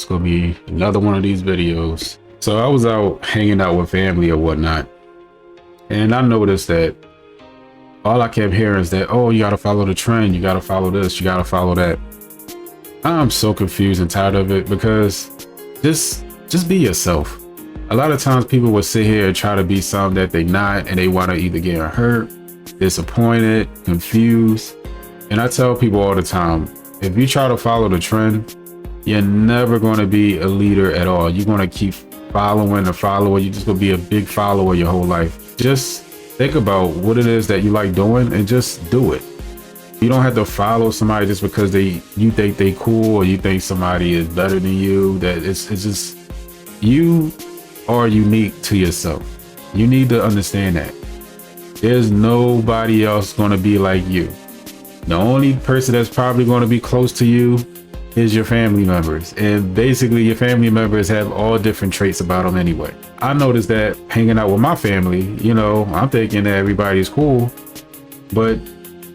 It's gonna be another one of these videos. So I was out hanging out with family or whatnot, and I noticed that all I kept hearing is that, oh, you gotta follow the trend, you gotta follow this, you gotta follow that. I'm so confused and tired of it, because just be yourself. A lot of times people will sit here and try to be something that they not, and they want to either get hurt, disappointed, confused. And I tell people all the time, if you try to follow the trend, you're never going to be a leader at all. You're going to keep following a follower. You're just going to be a big follower your whole life. Just think about what it is that you like doing and just do it. You don't have to follow somebody just because you think they cool, or you think somebody is better than you. That it's just, you are unique to yourself. You need to understand that there's nobody else going to be like you. The only person that's probably going to be close to you is your family members, and basically your family members have all different traits about them anyway. I noticed that hanging out with my family, you know, I'm thinking that everybody's cool, but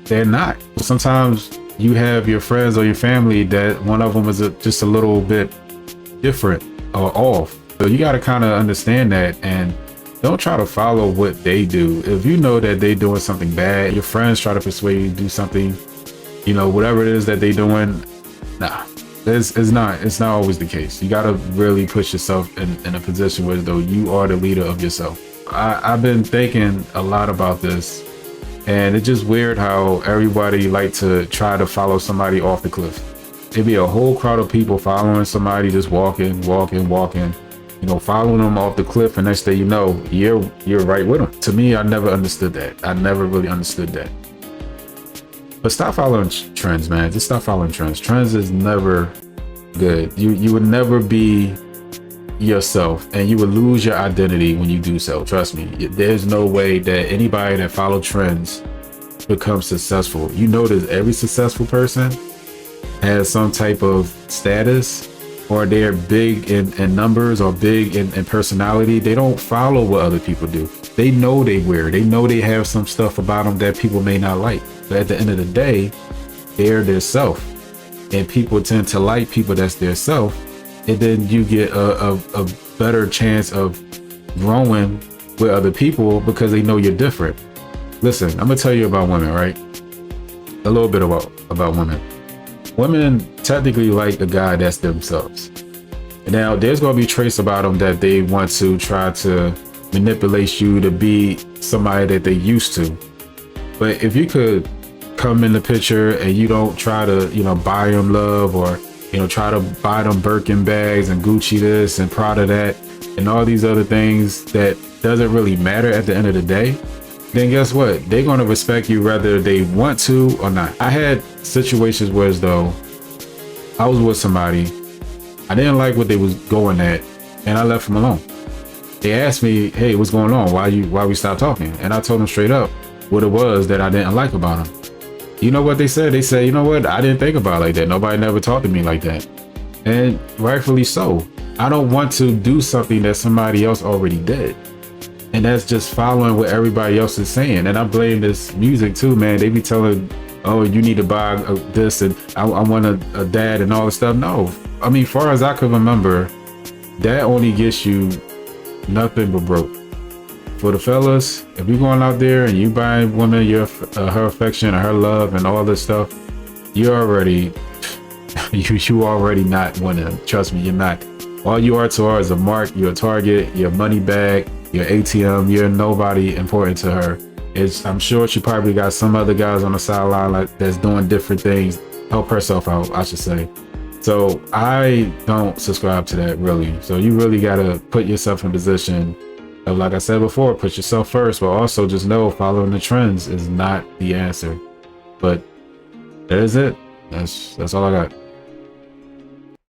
they're not. Sometimes you have your friends or your family that one of them is just a little bit different or off. So you got to kind of understand that, and don't try to follow what they do. If you know that they're doing something bad, your friends try to persuade you to do something, you know, whatever it is that they're doing, nah, it's not always the case. You got to really put yourself in a position where though you are the leader of yourself. I've been thinking a lot about this, and it's just weird how everybody like to try to follow somebody off the cliff. It'd be a whole crowd of people following somebody, just walking, you know, following them off the cliff, and next thing you know, you're right with them. To me, I never understood that. I never really understood that. But stop following trends, man. Just stop following trends. Trends is never good. You would never be yourself, and you would lose your identity when you do so. Trust me. There's no way that anybody that follow trends becomes successful. You notice every successful person has some type of status, or they're big in numbers or big in personality. They don't follow what other people do. They know they weird. They know they have some stuff about them that people may not like. But at the end of the day, they're their self. And people tend to like people that's their self. And then you get a better chance of growing with other people because they know you're different. Listen, I'm gonna tell you about women, right? A little bit about women. Women technically like a guy that's themselves. Now, there's going to be traits about them that they want to try to manipulate you to be somebody that they used to. But if you could come in the picture and you don't try to, you know, buy them love, or, you know, try to buy them Birkin bags and Gucci this and Prada that and all these other things that doesn't really matter at the end of the day, then guess what? They're going to respect you whether they want to or not. I had situations where as though I was with somebody, I didn't like what they was going at, and I left them alone. They asked me, hey, what's going on? Why we stopped talking? And I told them straight up what it was that I didn't like about them. You know what they said? They said, you know what? I didn't think about it like that. Nobody never talked to me like that. And rightfully so. I don't want to do something that somebody else already did. And that's just following what everybody else is saying. And I blame this music too, man. They be telling, oh, you need to buy this, and I want a dad and all this stuff. No, I mean, far as I can remember, that only gets you nothing but broke. For the fellas, if you're going out there and you buying women her affection and her love and all this stuff, you already not winning. Trust me, you're not. All you are to her is a mark. You're a target. You're a money bag. Your ATM, you're nobody important to her. I'm sure she probably got some other guys on the sideline that's doing different things, help herself out, I should say. So I don't subscribe to that, really. So you really got to put yourself in position of, like I said before, put yourself first, but also just know following the trends is not the answer. But that is it. That's all I got.